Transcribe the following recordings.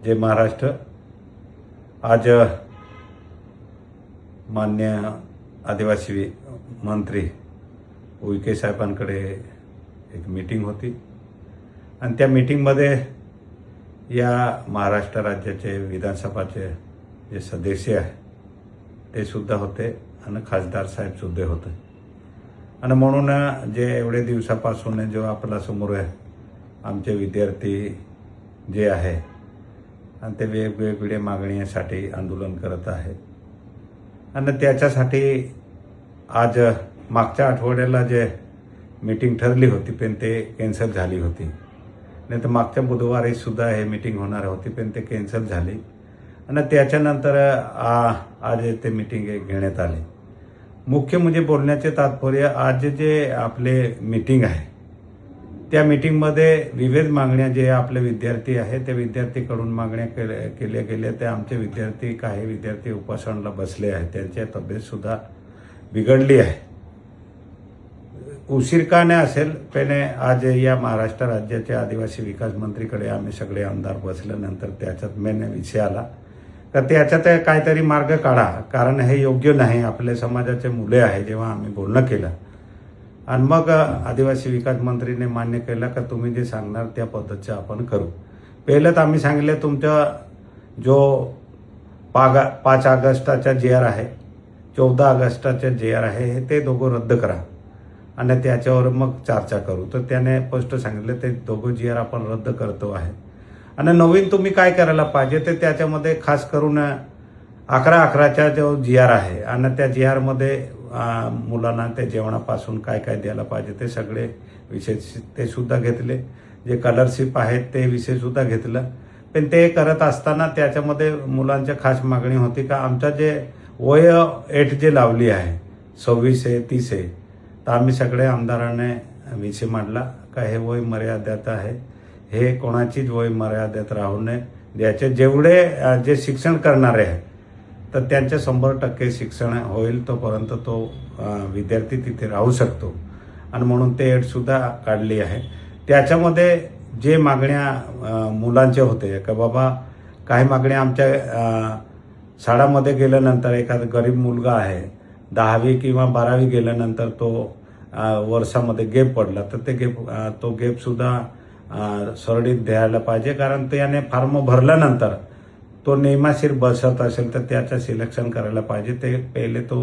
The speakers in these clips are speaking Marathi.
जय महाराष्ट्र। आज मान्य आदिवासी मंत्री उईके साहेबांकडे एक मीटिंग होती आणि त्या मीटिंगमध्ये या महाराष्ट्र राज्याचे विधानसभाचे जे सदस्य आहे ते सुद्धा होते आणि खासदार साहेब सुद्धा होते। आणि म्हणून जे एवढे दिवसापासून जो आपला समोर आहे आमचे विद्यार्थी जे आहे आणि ते वेगवेगळ्या मागणीसाठी आंदोलन करत आहे आणि त्याच्यासाठी आज मागच्या आठवड्याला जे मीटिंग ठरली होती पण ते कॅन्सल झाली होती, नाही तर मागच्या बुधवारी सुद्धा हे मीटिंग होणार होती पण ते कॅन्सल झाली आणि त्याच्यानंतर आज ते मीटिंग घेण्यात आली। मुख्य म्हणजे बोलण्याचे तात्पर्य आज जे आपले मीटिंग आहे त्या मीटिंगमध्ये विविध मागण्या जे आपले विद्यार्थी आहे त्या विद्यार्थीकडून मागण्या केल्या गेल्या। ते आमचे विद्यार्थी काही विद्यार्थी उपोषणाला बसले आहेत, त्यांची तब्येत सुद्धा बिघडली आहे। उशीर का नाही असेल पण आज या महाराष्ट्र राज्याचे आदिवासी विकास मंत्रीकडे आम्ही सगळे आमदार बसल्यानंतर त्याच्यात मेन विषय आला तर त्याच्यात काहीतरी मार्ग काढा, कारण हे योग्य नाही। आपल्या समाजाचे मुले आहे जेव्हा आम्ही बोलणं केलं आणि मग आदिवासी विकास मंत्रीने मान्य केलं की तुम्ही जे सांगणार त्या पद्धतीचं आपण करू। पहिलं तर आम्ही सांगितले तुमचा जो 5 ऑगस्टचा JR आहे, 14 ऑगस्टचा JR आहे हे ते दोघं रद्द करा आणि त्याच्यावर मग चर्चा करू। तर त्याने स्पष्ट सांगितलं ते दोघं JR आपण रद्द करतो आहे आणि नवीन तुम्ही काय करायला पाहिजे ते त्याच्यामध्ये खास करून 11-11चा जो JR आहे आणि त्या JR मध्ये मुलांना त्या जेवणापासून काय काय द्यायला पाहिजे ते सगळे विषय ते सुद्धा घेतले। जे स्कॉलरशिप आहेत ते विषय सुद्धा घेतलं पण ते करत असताना त्याच्यामध्ये मुलांच्या खास मागणी होती का आमचा जे वय अट जे लावली आहे 26 आहे 30 आहे, तर आम्ही सगळे आमदारांनी विषय मांडला का हे वय मर्यादित आहे, हे कोणाचीच वय मर्यादित राहू नये। ज्याचे जेवढे जे शिक्षण करणारे आहे तर त्यांचे 100% शिक्षण होईल तोपर्यंत तो विद्यार्थी तिथे राहू शकतो आणि म्हणून ते अट सुद्धा काढली आहे। त्याच्यामध्ये जे मागण्या मुलांचे होते का बाबा काही मागण्या आमच्या शाळामध्ये गेल्यानंतर एखादा गरीब मुलगा आहे 10वी किंवा 12वी गेल्यानंतर तो वर्षामध्ये गॅप पडला तर ते तो गॅप सुद्धा सरळीत द्यायला पाहिजे, कारण त्याने फॉर्म भरल्यानंतर तो नियमाशीर बसत असेल तर त्याचं सिलेक्शन करायला पाहिजे। ते पहिले तो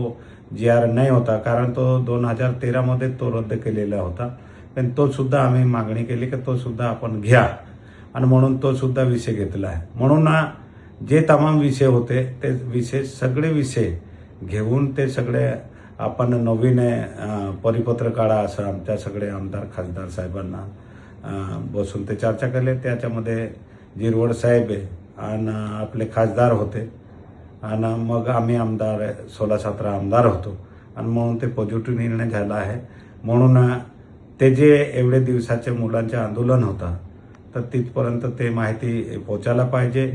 JR नाही होता कारण तो 2013 मध्ये तो रद्द केलेला होता पण तो सुद्धा आम्ही मागणी केली की तो सुद्धा आपण घ्या आणि म्हणून तो सुद्धा विषय घेतला आहे। म्हणून जे तमाम विषय होते ते विषय सगळे विषय घेऊन ते सगळे आपण नवीन परिपत्र काढा असं आमच्या सगळे आमदार खासदार साहेबांना बसून ते चर्चा केले। त्याच्यामध्ये जिरवड साहेब आणि आपले खासदार होते आणि मग आम्ही आमदार 16-17 आमदार होतो आणि म्हणून ते पॉझिटिव्ह निर्णय झाला आहे। म्हणून ते जे एवढे दिवसाचे मुलांचे आंदोलन होतं तर तिथपर्यंत ते माहिती पोचायला पाहिजे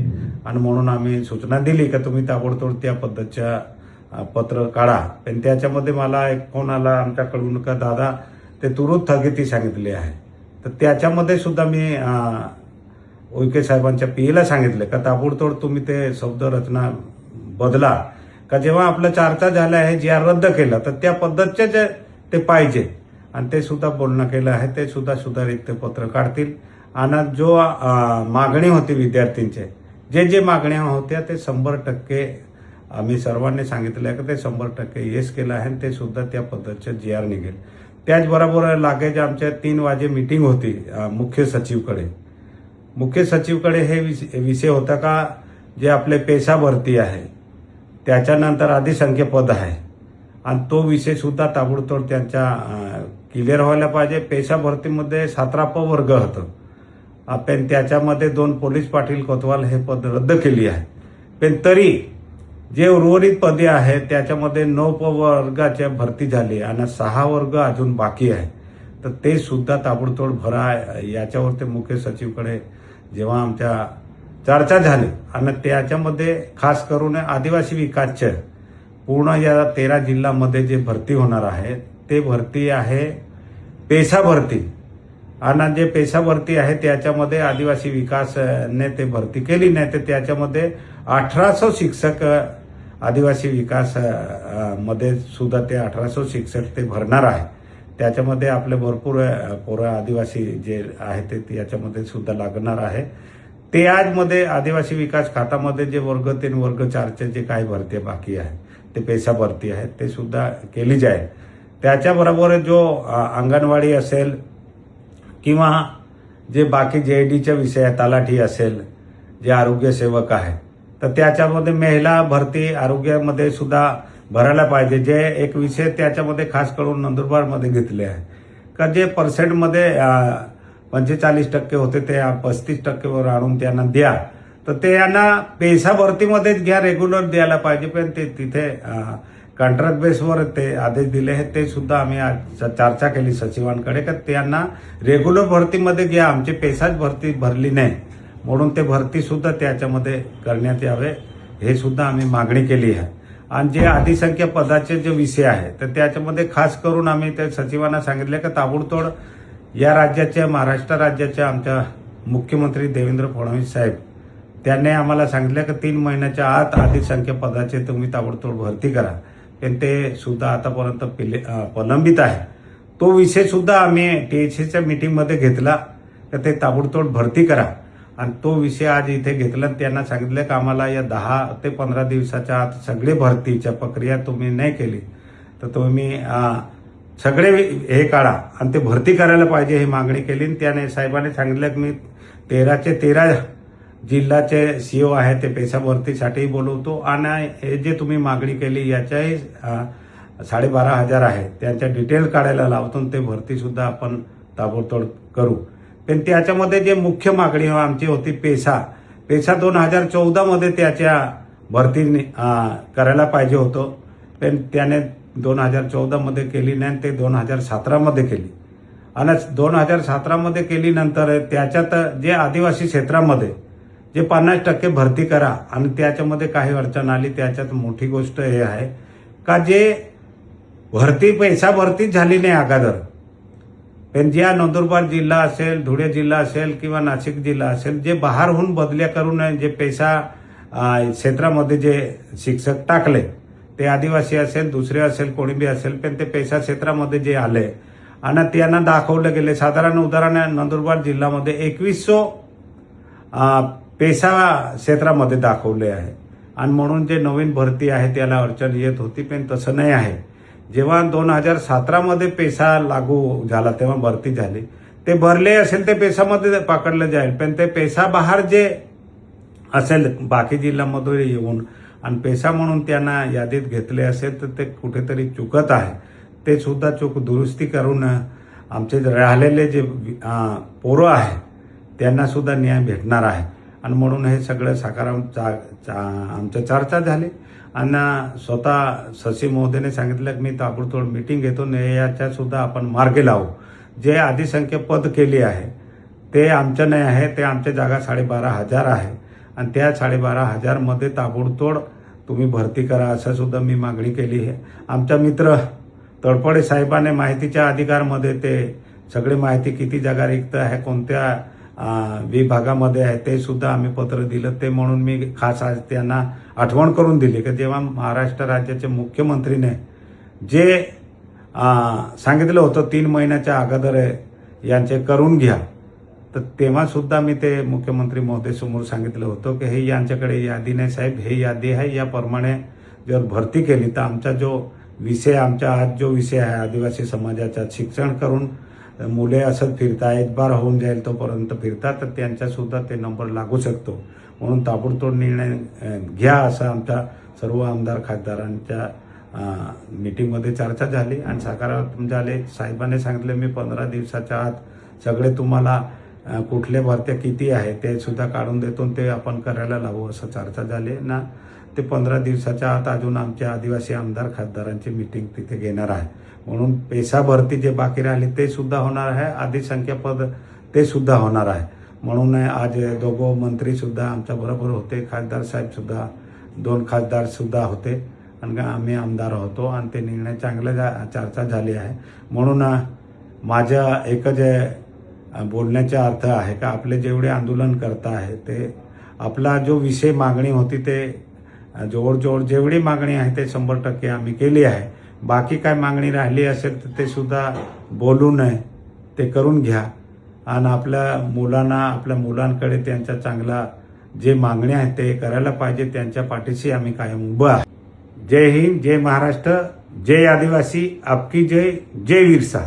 आणि म्हणून आम्ही सूचना दिली की तुम्ही ताबडतोब त्या पद्धतीच्या पत्र काढा। पण त्याच्यामध्ये मला एक फोन आला आमच्याकडून का दादा ते तुरुत स्थगिती सांगितली आहे, तर त्याच्यामध्ये सुद्धा मी उईके साहेबांच्या PA सांगितलं का ताबडतोब तुम्ही ते शब्द रचना बदला का जेव्हा आपलं चर्चा झालं आहे JR रद्द केलं तर त्या पद्धतीचे जे ते पाहिजे आणि ते सुद्धा बोलणं केलं आहे। ते सुद्धा सुधारित ते पत्र काढतील आणि जो मागणी होती विद्यार्थ्यांचे जे मागण्या होत्या ते 100% आम्ही सर्वांनी सांगितलं की ते 100% येस केलं आहे आणि ते सुद्धा त्या पद्धतीचे JR निघेल। त्याचबरोबर लागेच आमच्या 3 वाजे मीटिंग होती मुख्य सचिवकडे हे विषय होता का जे आपले पेशा भरती आहे त्याच्यानंतर अधिसंख्य पद आहे आणि तो विषय सुद्धा ताबडतोब त्यांच्या क्लिअर व्हायला पाहिजे। पेशा भरतीमध्ये 17 वर्ग होतं पण त्याच्यामध्ये 2 पोलीस पाटील कोतवाल हे पद रद्द केली आहे पण तरी जे उर्वरित पदे आहेत त्याच्यामध्ये 9 वर्गाच्या भरती झाली आणि 6 वर्ग अजून बाकी आहे, तर ते सुद्धा ताबडतोब भरा। याच्यावर ते मुख्य सचिवकडे जेव्हा आमच्या चर्चा झाली आणि त्याच्यामध्ये खास करून आदिवासी विकासचे पूर्ण या 13 जिल्ह्यामध्ये जे भरती होणार आहे ते भरती आहे पेशा भरती आणि जे पेशा भरती आहे त्याच्यामध्ये आदिवासी विकासने ते भरती केली नाही, तर त्याच्यामध्ये 1800 शिक्षक आदिवासी विकास मध्ये सुद्धा ते 1800 शिक्षक ते भरणार आहे. त्याच्यामध्ये आपले भरपूर पोरं आदिवासी जे आहे ते याच्यामध्ये सुद्धा लागणार आहे. ते आजमध्ये आदिवासी विकास खात्यामध्ये जे वर्ग 3 वर्ग 4चे जे काही भरती बाकी आहे ते पेशा भरती आहे ते सुद्धा केली जाईल. त्याच्याबरोबर जो अंगणवाडी असेल किंवा जे बाकी JDचे विषय आहे, तलाठी असेल, जे आरोग्य सेवक आहे, तर त्याच्यामध्ये महिला भरती आरोग्यामध्ये सुद्धा भरायला पाहिजे. जे एक विषय त्याच्यामध्ये खास करून नंदुरबारमध्ये घेतले आहे का जे पर्सेंटमध्ये 45% होते ते 35%वर आणून त्यांना द्या, तर ते यांना पेशा भरतीमध्येच घ्या, रेग्युलर द्यायला पाहिजे. पण ते तिथे कॉन्ट्रॅक्ट बेसवर ते आदेश दिले आहेत. ते सुद्धा आम्ही आज चर्चा केली सचिवांकडे का त्यांना रेग्युलर भरतीमध्ये घ्या, आमची पेशाच भरती भरली नाही म्हणून ते भरती सुद्धा त्याच्यामध्ये करण्यात यावे, हे सुद्धा आम्ही मागणी केली आहे. आणि जे अधिसंख्य पदाचे जे विषय आहे तर त्याच्यामध्ये खास करून आम्ही त्या सचिवांना सांगितले की ताबडतोड या राज्याच्या, महाराष्ट्र राज्याच्या आमच्या मुख्यमंत्री देवेंद्र फडणवीस साहेब त्यांनी आम्हाला सांगितलं की 3 महिन्याच्या आत अधिसंख्य पदाचे तुम्ही ताबडतोड भरती करा. पण ते सुद्धा आतापर्यंत प्रलंबित आहे. तो विषय सुद्धा आम्ही THCच्या मीटिंगमध्ये घेतला की ते ताबडतोड भरती करा. आणि तो विषय आज इथे घेतला. त्यांना सांगितलं की आम्हाला या 10 ते 15 दिवसाच्या आत सगळे भरतीच्या प्रक्रिया तुम्ही नाही केली तर तुम्ही सगळे हे काढा आणि ते भरती करायला पाहिजे, ही मागणी केली. त्याने साहेबांनी सांगितलं की मी 13चे 13 जिल्ह्याचे CO आहे ते पेशा भरतीसाठी बोलवतो आणि हे जे तुम्ही मागणी केली याच्याही 12,500 आहे त्यांच्या डिटेल काढायला लावतो. ते भरती सुद्धा आपण ताबडतोड करू. पण त्याच्यामध्ये जे मुख्य मागणी आमची होती पेशा 2014 मध्ये त्याच्या भरती करायला पाहिजे होतं, पण त्याने 2014 मध्ये केली नाही, ते 2017 मध्ये केली. आणि 2017 मध्ये केली नंतर त्याच्यात जे आदिवासी क्षेत्रामध्ये जे 50% भरती करा आणि त्याच्यामध्ये काही अडचण आली. त्याच्यात मोठी गोष्ट हे आहे का जे भरती पेशा भरतीच झाली नाही अगोदर, पण ज्या नंदुरबार जिल्हा असेल, धुळे जिल्हा असेल किंवा नाशिक जिल्हा असेल, जे बाहेरहून बदल्या करून जे पेशा क्षेत्रामध्ये जे शिक्षक टाकले ते आदिवासी असेल, दुसरे असेल, कोणी बी असेल, पण ते पेशा क्षेत्रामध्ये जे आले आणि त्यांना दाखवलं गेले. साधारण उदाहरण नंदुरबार जिल्ह्यामध्ये 2100 पेशा क्षेत्रामध्ये दाखवले आहे. आणि म्हणून जे नवीन भरती आहे त्याला अडचण येत होती, पण तसं नाही आहे. जेव्हा 2017 मध्ये पेशा लागू झाला तेव्हा भरती झाली, ते भरले असेल ते पेशामध्ये पकडलं जाईल. पण ते पेशा बाहेर जे असेल बाकी जिल्ह्यामध्ये येऊन आणि पेशा म्हणून त्यांना यादीत घेतले असेल तर ते कुठेतरी चुकत आहे. ते सुद्धा चूक दुरुस्ती करून आमचे राहिलेले जे पोरं आहे त्यांना सुद्धा न्याय भेटणार आहे. आणि म्हणून हे सगळं आमच्या चर्चा झाली. आणि स्वतः सचिव महोदयाने सांगितलं की मी ताबडतोड मीटिंग घेतो, याच्या सुद्धा आपण मार्गे लावू. जे अधिसंख्य पद केली आहे ते आमचं नाही आहे, ते आमच्या जागा 12,500 आहे आणि त्या 12,500 मध्ये ताबडतोड तुम्ही भरती करा असं सुद्धा मी मागणी केली आहे. आमच्या मित्र तळपडे साहेबांनी माहितीच्या अधिकारमध्ये ते सगळी माहिती किती जागा रिक्त आहे, कोणत्या विभागामध्ये आहे ते सुद्धा आम्ही पत्र दिलं. ते म्हणून मी खास आज त्यांना आठवण करून दिली की जेव्हा महाराष्ट्र राज्याचे मुख्यमंत्रीने जे सांगितलं होतं 3 महिन्याच्या अगोदर यांचे करून घ्या, तर तेव्हा सुद्धा मी ते मुख्यमंत्री महोदय समोर सांगितलं होतं की हे यांच्याकडे यादी नाही साहेब, हे यादी आहे, याप्रमाणे जर भरती केली तर आमचा जो विषय, आमचा आज जो विषय आहे आदिवासी समाजाचा, शिक्षण करून मुले असं फिरता एक बार होऊन जाईल तोपर्यंत फिरतात, तर त्यांचा सुद्धा ते नंबर लागू शकतो. म्हणून ताबडतोड निर्णय घ्या असं आमच्या सर्व आमदार खासदारांच्या मीटिंगमध्ये चर्चा झाली आणि सकारात्मक झाले. साहेबांनी सांगितले मी 15 दिवसाच्या आत सगळे तुम्हाला कुठल्या भरत्या किती आहे ते सुद्धा काढून देतो, ते आपण करायला लावू असं चर्चा झाली ना. ते 15 दिवसाच्या आत अजून आमच्या आदिवासी आमदार खासदारांची मीटिंग तिथे घेणार आहे. म्हणून पेशा भरती जे बाकी राहिली ते सुद्धा होणार आहे, अधिसंख्य पद ते सुद्धा होणार आहे. म्हणून आज दोघं मंत्री सुद्धा आमच्या बरोबर होते, खासदार साहेब सुद्धा, 2 खासदार सुद्धा होते आणि आम्ही आमदार होतो आणि ते निर्णय चांगले चर्चा झाली आहे. म्हणून माझ्या एकच बोलण्याचा अर्थ आहे का आपले जेवढे आंदोलन करता आहे ते आपला जो विषय मागणी होती ते जवळजवळ जेवढी मागणी आहे ते 100% आम्ही केली आहे. बाकी काय मागणी राहिली असेल तर ते सुद्धा बोलू नये, ते करून घ्या आणि आपल्या मुलांकडे त्यांच्या चांगला जे मागणी आहेत ते करायला पाहिजे. त्यांच्या पाठीशी आम्ही कायम उभं आहे. जय हिंद, जय महाराष्ट्र, जय आदिवासी, आपकी जय, जय विरसा.